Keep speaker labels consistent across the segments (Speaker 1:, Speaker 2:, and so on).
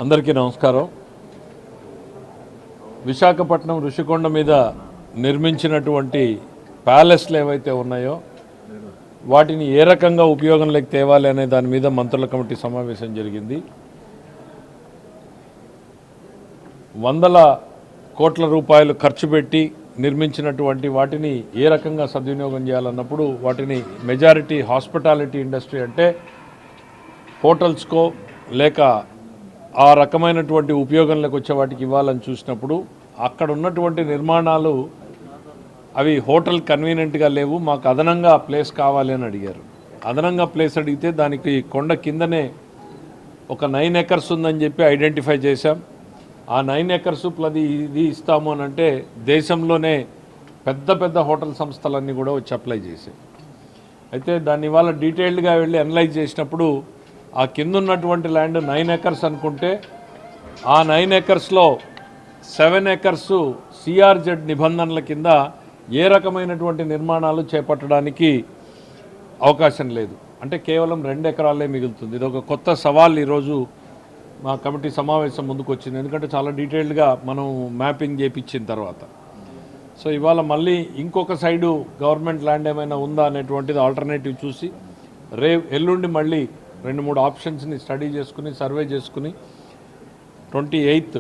Speaker 1: అందరికీ నమస్కారం. విశాఖపట్నం ఋషికొండ మీద నిర్మించినటువంటి ప్యాలెస్లు ఏవైతే ఉన్నాయో వాటిని ఏ రకంగా ఉపయోగంలోకి తేవాలి అనే దాని మీద మంత్రుల కమిటీ సమావేశం జరిగింది. వందల కోట్ల రూపాయలు ఖర్చు పెట్టి నిర్మించినటువంటి వాటిని ఏ రకంగా సద్వినియోగం చేయాలన్నప్పుడు వాటిని మెజారిటీ హాస్పిటాలిటీ ఇండస్ట్రీ అంటే హోటల్స్కో లేక ఆ రకమైనటువంటి ఉపయోగంలోకి వచ్చే వాటికి ఇవ్వాలని చూసినప్పుడు అక్కడ ఉన్నటువంటి నిర్మాణాలు అవి హోటల్ కన్వీనియంట్గా లేవు, మాకు అదనంగా ప్లేస్ కావాలి అని అడిగారు. అదనంగా ప్లేస్ అడిగితే దానికి కొండ కిందనే ఒక 9 acres ఉందని చెప్పి ఐడెంటిఫై చేశాం. ఆ 9 acres ప్లస్ ఇది ఇస్తాము అని అంటే దేశంలోనే పెద్ద పెద్ద హోటల్ సంస్థలన్నీ కూడా వచ్చి అప్లై చేశాయి. అయితే దాన్ని ఇవాళ డీటెయిల్డ్గా వెళ్ళి అనలైజ్ చేసినప్పుడు ఆ కింద ఉన్నటువంటి ల్యాండ్ 9 acres అనుకుంటే ఆ 9 acresలో 7 acres సిఆర్జెడ్ నిబంధనల కింద ఏ రకమైనటువంటి నిర్మాణాలు చేపట్టడానికి అవకాశం లేదు. అంటే కేవలం 2 ఎకరాలే మిగులుతుంది. ఇది ఒక కొత్త సవాల్ ఈరోజు మా కమిటీ సమావేశం ముందుకు వచ్చింది. ఎందుకంటే చాలా డీటెయిల్డ్గా మనం మ్యాపింగ్ చేయించిన తర్వాత సో ఇవాళ మళ్ళీ ఇంకొక సైడు గవర్నమెంట్ ల్యాండ్ ఏమైనా ఉందా అనేటువంటిది ఆల్టర్నేటివ్ చూసి ఎల్లుండి మళ్ళీ 2-3 ఆప్షన్స్ని స్టడీ చేసుకుని సర్వే చేసుకుని 28th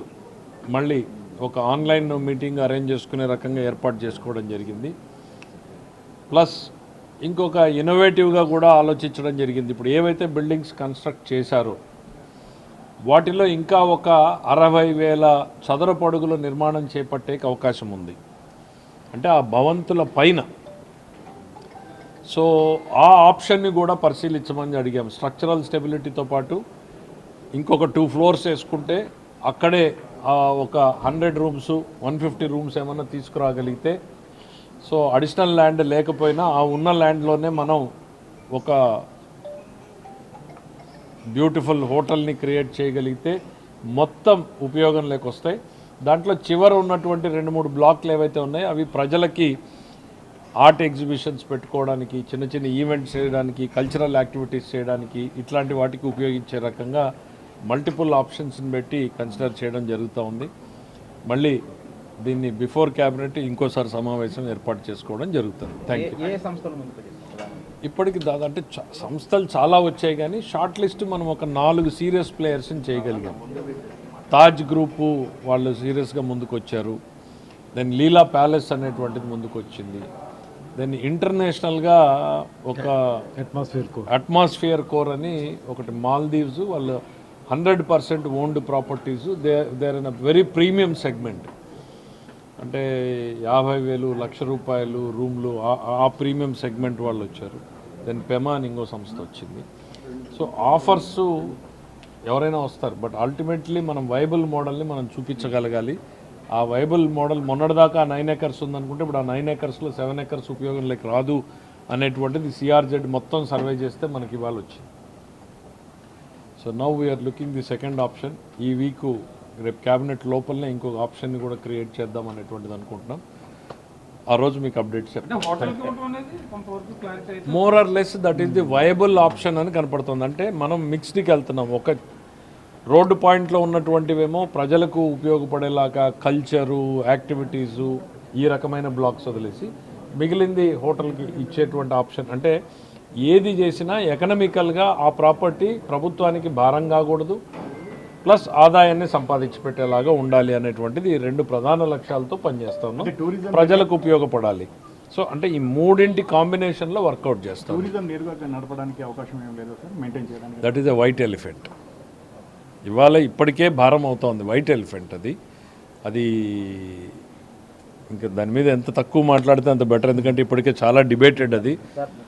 Speaker 1: మళ్ళీ ఒక ఆన్లైన్ మీటింగ్ అరేంజ్ చేసుకునే రకంగా ఏర్పాటు చేసుకోవడం జరిగింది. ప్లస్ ఇంకొక ఇన్నోవేటివ్గా కూడా ఆలోచించడం జరిగింది. ఇప్పుడు ఏవైతే బిల్డింగ్స్ కన్స్ట్రక్ట్ చేశారో వాటిలో ఇంకా ఒక 60,000 చదరపు అడుగుల నిర్మాణం చేపట్టే అవకాశం ఉంది. అంటే ఆ భవంతుల పైన సో ఆ ఆప్షన్ని కూడా పరిశీలించమని అడిగాం. స్ట్రక్చరల్ స్టెబిలిటీతో పాటు ఇంకొక 2 floors వేసుకుంటే అక్కడే ఒక 100 rooms 150 rooms ఏమన్నా తీసుకురాగలిగితే సో అడిషనల్ ల్యాండ్ లేకపోయినా ఆ ఉన్న ల్యాండ్లోనే మనం ఒక బ్యూటిఫుల్ హోటల్ని క్రియేట్ చేయగలిగితే మొత్తం ఉపయోగంలోకి వస్తాయి. దాంట్లో చివర ఉన్నటువంటి 2-3 బ్లాక్లు ఏవైతే ఉన్నాయో అవి ప్రజలకి ఆర్ట్ ఎగ్జిబిషన్స్ పెట్టుకోవడానికి, చిన్న చిన్న ఈవెంట్స్ చేయడానికి, కల్చరల్ యాక్టివిటీస్ చేయడానికి ఇట్లాంటి వాటికి ఉపయోగించే రకంగా మల్టిపుల్ ఆప్షన్స్ని పెట్టి కన్సిడర్ చేయడం జరుగుతూ ఉంది. మళ్ళీ దీన్ని బిఫోర్ క్యాబినెట్ ఇంకోసారి సమావేశం ఏర్పాటు చేసుకోవడం జరుగుతుంది. Thank you. ఇప్పటికి అంటే సంస్థలు చాలా వచ్చాయి కానీ షార్ట్ లిస్ట్ మనం ఒక 4 సీరియస్ ప్లేయర్స్ని చేయగలిగాం. తాజ్ గ్రూపు వాళ్ళు సీరియస్గా ముందుకు వచ్చారు. దెన్ లీలా ప్యాలెస్ అనేటువంటిది ముందుకు వచ్చింది. దెన్ ఇంటర్నేషనల్గా ఒక అట్మాస్ఫియర్ కోర్ అని ఒకటి మాల్దీవ్స్ వాళ్ళు 100% owned properties there in a very premium segment. అంటే 50,000 లక్ష రూపాయలు రూమ్లు ఆ ప్రీమియం సెగ్మెంట్ వాళ్ళు వచ్చారు. దెన్ పెమా అని ఇంకో సంస్థ వచ్చింది. సో ఆఫర్స్ ఎవరైనా వస్తారు, బట్ అల్టిమేట్లీ మనం వైబుల్ మోడల్ని మనం చూపించగలగాలి. ఆ వైబుల్ మోడల్ మొన్నటిదాకా 9 acres ఉందనుకుంటే ఇప్పుడు ఆ 9 acresలో 7 acres ఉపయోగంలోకి రాదు అనేటువంటిది సిఆర్జెడ్ మొత్తం సర్వే చేస్తే మనకి ఇవాళ వచ్చింది. So now we are looking the second option. ఈ వీకు రేపు క్యాబినెట్ లోపలనే ఇంకొక ఆప్షన్ని కూడా క్రియేట్ చేద్దాం అనేటువంటిది అనుకుంటున్నాం. ఆ రోజు మీకు అప్డేట్ చెప్తాం. More or less that is the viable option అని కనపడుతుంది. అంటే మనం మిక్స్డ్కి వెళ్తున్నాం. ఒక రోడ్డు పాయింట్లో ఉన్నటువంటివేమో ప్రజలకు ఉపయోగపడేలాగా కల్చరు, యాక్టివిటీసు ఈ రకమైన బ్లాక్స్ వదిలేసి మిగిలింది హోటల్కి ఇచ్చేటువంటి ఆప్షన్. అంటే ఏది చేసినా ఎకనామికల్గా ఆ ప్రాపర్టీ ప్రభుత్వానికి భారం కాకూడదు, ప్లస్ ఆదాయాన్ని సంపాదించి పెట్టేలాగా ఉండాలి అనేటువంటిది 2 ప్రధాన లక్ష్యాలతో పనిచేస్తాను. ప్రజలకు ఉపయోగపడాలి. సో అంటే ఈ 3 కాంబినేషన్లో వర్కౌట్ చేస్తాం. That is a white elephant. ఇవాళ ఇప్పటికే భారం అవుతోంది వైట్ ఎలిఫెంట్. అది ఇంకా దాని మీద ఎంత తక్కువ మాట్లాడితే అంత బెటర్. ఎందుకంటే ఇప్పటికే చాలా డిబేటెడ్. అది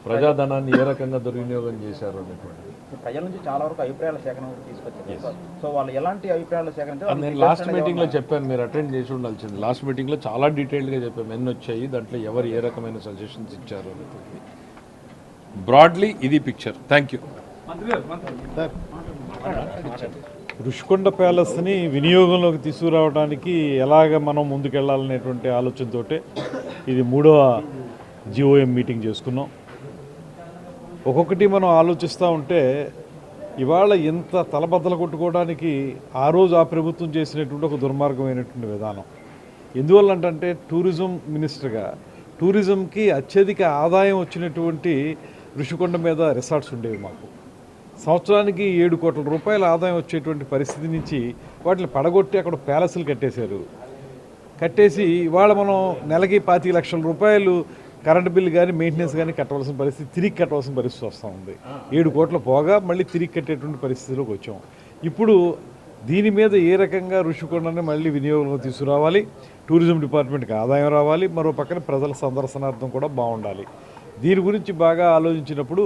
Speaker 1: ప్రజాధనాన్ని ఏ రకంగా దుర్వినియోగం చేశారు అనేటువంటిది
Speaker 2: ప్రజల నుంచి చాలా వరకు అభిప్రాయాల సేకరణ తీసుకొచ్చారు. సో వాళ్ళు ఎలాంటి అభిప్రాయాల సేకరణ
Speaker 1: నేను లాస్ట్ మీటింగ్లో చెప్పాను, మీరు అటెండ్ చేసి ఉండాల్సింది. లాస్ట్ మీటింగ్లో చాలా డీటెయిల్డ్గా చెప్పాము ఎన్ని వచ్చాయి, దాంట్లో ఎవరు ఏ రకమైన సజెషన్స్ ఇచ్చారు అనేటువంటిది. బ్రాడ్లీ ఇది పిక్చర్. Thank you.
Speaker 3: ఋషికొండ ప్యాలెస్ని వినియోగంలోకి తీసుకురావడానికి ఎలాగ మనం ముందుకెళ్లాలనేటువంటి ఆలోచనతో ఇది 3వ GOM మీటింగ్ చేసుకున్నాం. ఒక్కొక్కటి మనం ఆలోచిస్తూ ఉంటే ఇవాళ ఇంత తలబద్దలు కొట్టుకోవడానికి ఆ రోజు ఆ ప్రభుత్వం చేసినటువంటి ఒక దుర్మార్గమైనటువంటి విధానం. ఎందువల్ల అంటే టూరిజం మినిస్టర్గా టూరిజంకి అత్యధిక ఆదాయం వచ్చినటువంటి ఋషికొండ మీద రిసార్ట్స్ ఉండేవి మాకు. సంవత్సరానికి 7 కోట్ల రూపాయల ఆదాయం వచ్చేటువంటి పరిస్థితి నుంచి వాటిని పడగొట్టి అక్కడ ప్యాలెస్లు కట్టేశారు. కట్టేసి ఇవాళ మనం నెలకి 25 లక్షల రూపాయలు కరెంటు బిల్లు కానీ మెయింటెనెన్స్ కానీ కట్టవలసిన పరిస్థితి, తిరిగి కట్టవలసిన పరిస్థితి వస్తూ ఉంది. 7 కోట్ల పోగా మళ్ళీ తిరిగి కట్టేటువంటి పరిస్థితిలోకి వచ్చాం. ఇప్పుడు దీని మీద ఏ రకంగా ఋషికొండని మళ్ళీ వినియోగంలో తీసుకురావాలి, టూరిజం డిపార్ట్మెంట్కి ఆదాయం రావాలి, మరో పక్కన ప్రజల సందర్శనార్థం కూడా బాగుండాలి. దీని గురించి బాగా ఆలోచించినప్పుడు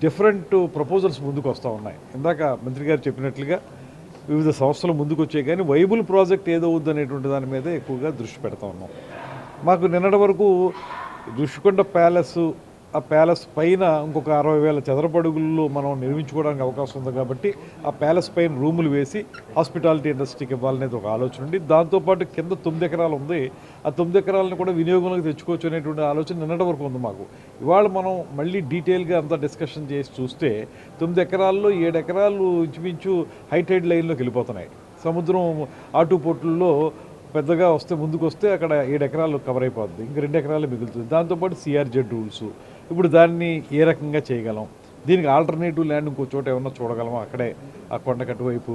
Speaker 3: డిఫరెంట్ ప్రపోజల్స్ ముందుకు వస్తూ ఉన్నాయి. ఇందాక మంత్రి గారు చెప్పినట్లుగా వివిధ సంస్థలు ముందుకు వచ్చాయి, కానీ వైబుల్ ప్రాజెక్ట్ ఏదో వద్దనేటువంటి దాని మీద ఎక్కువగా దృష్టి పెడతా ఉన్నాం. మాకు నిన్నటి వరకు ఋషికొండ ప్యాలెస్, ఆ ప్యాలెస్ పైన ఇంకొక 60,000 చదరపు అడుగుల్లో మనం నిర్మించుకోవడానికి అవకాశం ఉంది కాబట్టి ఆ ప్యాలెస్ పైన రూములు వేసి హాస్పిటాలిటీ ఇండస్ట్రీకి ఇవ్వాలనేది ఒక ఆలోచన ఉంది. దాంతోపాటు కింద 9 ఎకరాలు ఉంది, ఆ 9 ఎకరాలను కూడా వినియోగంలోకి తెచ్చుకోవచ్చు అనేటువంటి ఆలోచన నిన్నటి వరకు ఉంది మాకు. ఇవాళ మనం మళ్ళీ డీటెయిల్గా అంతా డిస్కషన్ చేసి చూస్తే 9 ఎకరాల్లో 7 ఎకరాలు ఇంచుమించు హైటైడ్ లైన్లోకి వెళ్ళిపోతున్నాయి. సముద్రం ఆటుపోట్లలో పెద్దగా వస్తే ముందుకు వస్తే అక్కడ 7 ఎకరాలు కవర్ అయిపోద్ది, ఇంక 2 ఎకరాలు మిగులుతుంది. దాంతోపాటు సిఆర్జెడ్ రూల్స్, ఇప్పుడు దాన్ని ఏ రకంగా చేయగలం, దీనికి ఆల్టర్నేటివ్ ల్యాండ్ ఇంకో చోట ఏమన్నా చూడగలమా అక్కడే ఆ కొండకట్టు వైపు,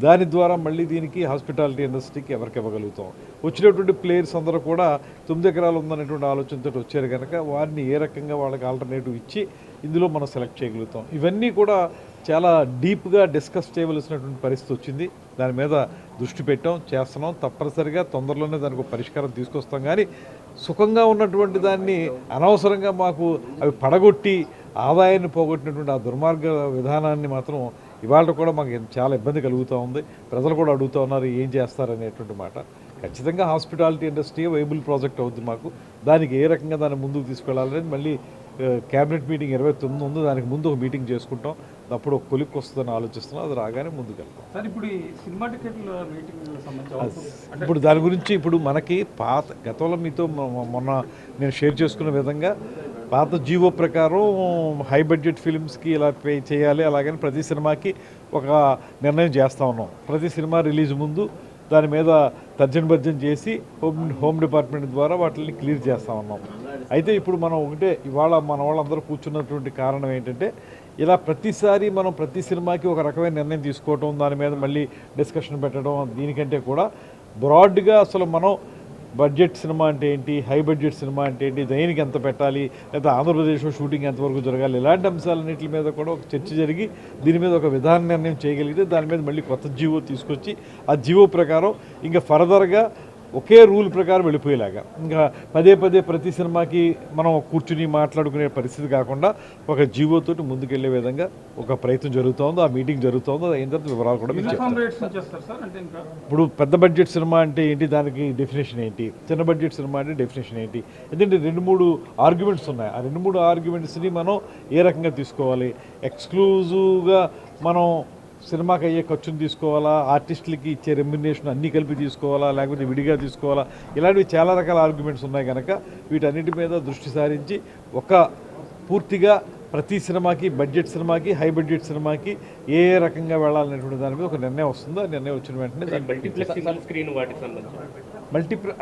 Speaker 3: దాని ద్వారా మళ్ళీ దీనికి హాస్పిటాలిటీ ఇండస్ట్రీకి ఎవరికి ఇవ్వగలుగుతాం. వచ్చినటువంటి ప్లేయర్స్ అందరూ కూడా 9 ఎకరాలు ఉందనేటువంటి ఆలోచనతో వచ్చారు కనుక వారిని ఏ రకంగా వాళ్ళకి ఆల్టర్నేటివ్ ఇచ్చి ఇందులో మనం సెలెక్ట్ చేయగలుగుతాం. ఇవన్నీ కూడా చాలా డీప్గా డిస్కస్ చేయవలసినటువంటి పరిస్థితి వచ్చింది. దాని మీద దృష్టి పెట్టాం, చేస్తున్నాం. తప్పనిసరిగా తొందరలోనే దానికి ఒక పరిష్కారం తీసుకొస్తాం. కానీ సుఖంగా ఉన్నటువంటి దాన్ని అనవసరంగా మాకు అవి పడగొట్టి ఆదాయాన్ని పోగొట్టినటువంటి ఆ దుర్మార్గ విధానాన్ని మాత్రం ఇవాళ కూడా మాకు చాలా ఇబ్బంది కలుగుతూ ఉంది. ప్రజలు కూడా అడుగుతూ ఉన్నారు ఏం చేస్తారనేటువంటి మాట. ఖచ్చితంగా హాస్పిటాలిటీ ఇండస్ట్రీ వైబుల్ ప్రాజెక్ట్ అవుతుంది మాకు. దానికి ఏ రకంగా దాన్ని ముందుకు తీసుకెళ్లాలనేది మళ్ళీ క్యాబినెట్ మీటింగ్ 29 ఉంది, దానికి ముందు ఒక మీటింగ్ చేసుకుంటాం. అప్పుడు ఒక కొలిక్ వస్తుందని ఆలోచిస్తున్నాం. అది రాగానే ముందుకు వెళ్తాం.
Speaker 4: సార్, ఇప్పుడు ఈ సినిమా టికెట్ల మీటింగ్ సంబంధించి
Speaker 3: ఇప్పుడు దాని గురించి ఇప్పుడు మనకి పాత గతంలో మీతో మొన్న నేను షేర్ చేసుకున్న విధంగా పాత జీవో ప్రకారం హై బడ్జెట్ ఫిల్మ్స్కి ఇలా పే చేయాలి, అలాగని ప్రతి సినిమాకి ఒక నిర్ణయం చేస్తూ ఉన్నాం. ప్రతి సినిమా రిలీజ్ ముందు దాని మీద తర్జన చేసి హోమ్ డిపార్ట్మెంట్ ద్వారా వాటిని క్లియర్ చేస్తూ ఉన్నాం. అయితే ఇప్పుడు మనం ఒకటే ఇవాళ మన వాళ్ళందరూ కూర్చున్నటువంటి కారణం ఏంటంటే ఇలా ప్రతిసారి మనం ప్రతి సినిమాకి ఒక రకమైన నిర్ణయం తీసుకోవటం, దాని మీద మళ్ళీ డిస్కషన్ పెట్టడం, దీనికంటే కూడా బ్రాడ్గా అసలు మనం బడ్జెట్ సినిమా అంటే ఏంటి, హై బడ్జెట్ సినిమా అంటే ఏంటి, దేనికి ఎంత పెట్టాలి, లేదా ఆంధ్రప్రదేశ్లో షూటింగ్ ఎంతవరకు జరగాలి, ఇలాంటి అంశాలన్నింటి మీద కూడా ఒక చర్చ జరిగి దీని మీద ఒక విధాన నిర్ణయం చేయగలిగితే దాని మీద మళ్ళీ కొత్త జీవో తీసుకొచ్చి ఆ జీవో ప్రకారం ఇంకా ఫర్దర్గా ఒకే రూల్ ప్రకారం వెళ్ళిపోయేలాగా, ఇంకా పదే ప్రతి సినిమాకి మనం కూర్చుని మాట్లాడుకునే పరిస్థితి కాకుండా ఒక జీవోతోటి ముందుకెళ్లే విధంగా ఒక ప్రయత్నం జరుగుతోంది. ఆ మీటింగ్ జరుగుతోంది. అది అయిన తర్వాత వివరాలు కూడా మీకు చెప్తాను. ఇప్పుడు పెద్ద బడ్జెట్ సినిమా అంటే ఏంటి, దానికి డెఫినేషన్ ఏంటి, చిన్న బడ్జెట్ సినిమా అంటే డెఫినేషన్ ఏంటి, ఎందుకంటే 2-3 ఆర్గ్యుమెంట్స్ ఉన్నాయి. ఆ 2-3 ఆర్గ్యుమెంట్స్ని మనం ఏ రకంగా తీసుకోవాలి, ఎక్స్క్లూజివ్గా మనం సినిమాకి అయ్యే ఖర్చును తీసుకోవాలా, ఆర్టిస్టులకి ఇచ్చే రెమ్యునరేషన్ అన్నీ కలిపి తీసుకోవాలా, లేకపోతే విడిగా తీసుకోవాలా, ఇలాంటివి చాలా రకాల ఆర్గ్యుమెంట్స్ ఉన్నాయి కనుక వీటన్నిటి మీద దృష్టి సారించి ఒక పూర్తిగా ప్రతి సినిమాకి, బడ్జెట్ సినిమాకి, హై బడ్జెట్ సినిమాకి ఏ రకంగా వెళ్ళాలనేటువంటి దాని మీద ఒక నిర్ణయం వస్తుందో ఆ నిర్ణయం వచ్చిన వెంటనే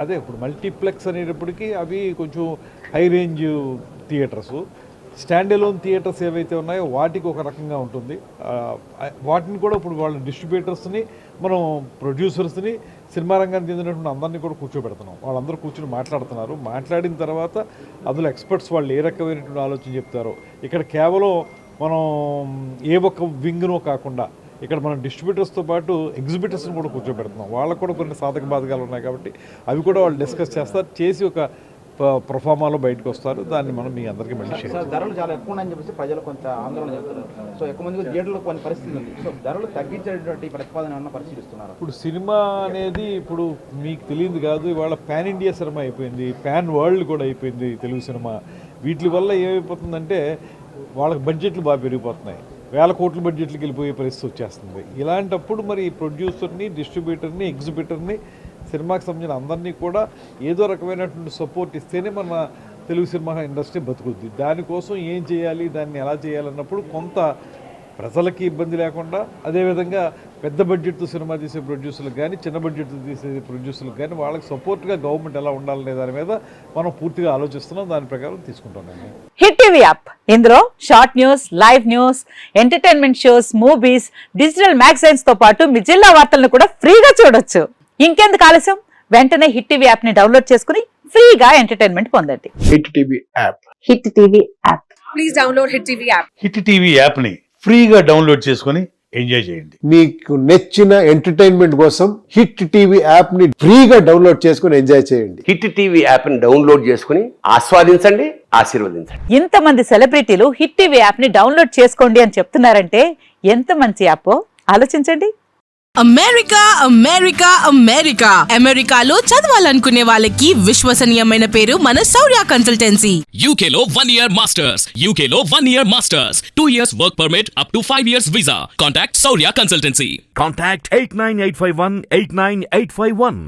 Speaker 3: అదే ఇప్పుడు మల్టీప్లెక్స్ అనేటప్పటికీ అవి కొంచెం high range theatres. Stand alone theatres ఏవైతే ఉన్నాయో వాటికి ఒక రకంగా ఉంటుంది. వాటిని కూడా ఇప్పుడు వాళ్ళ డిస్ట్రిబ్యూటర్స్ని, మనం ప్రొడ్యూసర్స్ని, సినిమా రంగానికి చెందినటువంటి అందరినీ కూడా కూర్చోబెడుతున్నాం. వాళ్ళందరూ కూర్చొని మాట్లాడుతున్నారు. మాట్లాడిన తర్వాత అందులో ఎక్స్పర్ట్స్ వాళ్ళు ఏ రకమైనటువంటి ఆలోచన చెప్తారో, ఇక్కడ కేవలం మనం ఏ ఒక్క వింగ్నో కాకుండా ఇక్కడ మనం డిస్ట్రిబ్యూటర్స్తో పాటు ఎగ్జిబిటర్స్ని కూడా కూర్చోబెడుతున్నాం. వాళ్ళకు కూడా కొన్ని సాధక బాధకాలు ఉన్నాయి కాబట్టి అవి కూడా వాళ్ళు డిస్కస్ చేస్తారు, చేసి ఒక ప్రొఫామాలో బయటకు వస్తారు. దాన్ని మనం మీ అందరికీ మళ్ళీ షేర్ చేస్తాం.
Speaker 2: ధరలు చాలా ఎక్కువ ఉన్నాయని చెప్పేసి ప్రజలు కొంత ఆందోళన చెప్తున్నారు. సో ఎక్కువ మంది థియేటర్లో కొన్ని పరిస్థితి ఉంది. సో ధరలు తగ్గించేటువంటి ప్రతిపాదన ఏమన్నా పరిశీలిస్తున్నారు?
Speaker 3: ఇప్పుడు సినిమా అనేది ఇప్పుడు మీకు తెలియదు కాదు, ఇవాళ పాన్ ఇండియా సినిమా అయిపోయింది, పాన్ వరల్డ్ కూడా అయిపోయింది తెలుగు సినిమా. వీటి వల్ల ఏమైపోతుందంటే వాళ్ళకి బడ్జెట్లు బాగా పెరిగిపోతున్నాయి, 1000 కోట్ల బడ్జెట్లకు వెళ్ళిపోయే పరిస్థితి వచ్చేస్తుంది. ఇలాంటప్పుడు మరి ప్రొడ్యూసర్ని, డిస్ట్రిబ్యూటర్ని, ఎగ్జిబిటర్ని, సినిమాకి సంబంధించిన అందరినీ కూడా ఏదో రకమైనటువంటి సపోర్ట్ ఇస్తేనే మన తెలుగు సినిమా ఇండస్ట్రీ బతుకుద్ది. దానికోసం ఏం చేయాలి, దాన్ని ఎలా చేయాలన్నప్పుడు కొంత ప్రజలకి ఇబ్బంది లేకుండా, అదేవిధంగా పెద్ద బడ్జెట్తో సినిమా తీసే ప్రొడ్యూసర్లకు కానీ, చిన్న బడ్జెట్తో తీసే ప్రొడ్యూసర్లకు కానీ వాళ్ళకి సపోర్ట్గా గవర్నమెంట్ ఎలా ఉండాలనే దాని మీద మనం పూర్తిగా ఆలోచిస్తున్నాం. దాని ప్రకారం తీసుకుంటాం.
Speaker 5: హిట్ టీవీ యాప్, ఇందులో short news, live news, entertainment shows, movies, digital magazines తో పాటు మీ జిల్లా వార్తలను కూడా ఫ్రీగా చూడొచ్చు. ఇంకెందుకు ఆలస్యం, వెంటనే హిట్ టీవీ యాప్ ని డౌన్లోడ్ చేసుకుని ఫ్రీగా ఎంటర్టైన్మెంట్ పొందండి.
Speaker 6: Hit TV app.
Speaker 5: Hit TV app.
Speaker 7: Please download hit TV app.
Speaker 8: Hit TV యాప్ని ఫ్రీగా డౌన్లోడ్ చేసుకొని ఎంజాయ్ చేయండి.
Speaker 6: మీకు నచ్చిన ఎంటర్టైన్మెంట్ కోసం హిట్ టీవీ యాప్ ని ఫ్రీగా డౌన్లోడ్ చేసుకొని ఎంజాయ్ చేయండి.
Speaker 9: హిట్ టీవీ యాప్ ని డౌన్లోడ్ చేసుకుని ఆస్వాదించండి, ఆశీర్వదించండి.
Speaker 5: ఇంతమంది సెలబ్రిటీలు హిట్ టీవీ యాప్ ని డౌన్లోడ్ చేసుకోండి అని చెప్తున్నారంటే ఎంత మంచి యాప్ ఆలోచించండి.
Speaker 7: అమెరికా అమెరికా అమెరికా అమెరికాలో చదవాలనుకునే వాళ్ళకి విశ్వసనీయమైన పేరు మన శౌర్య కన్సల్టెన్సీ.
Speaker 10: UK లో 1 year masters, UK లో 1 year masters, 2 years work permit up to 5 years visa. Contact Saurya Consultancy.
Speaker 11: Contact 89851 89851.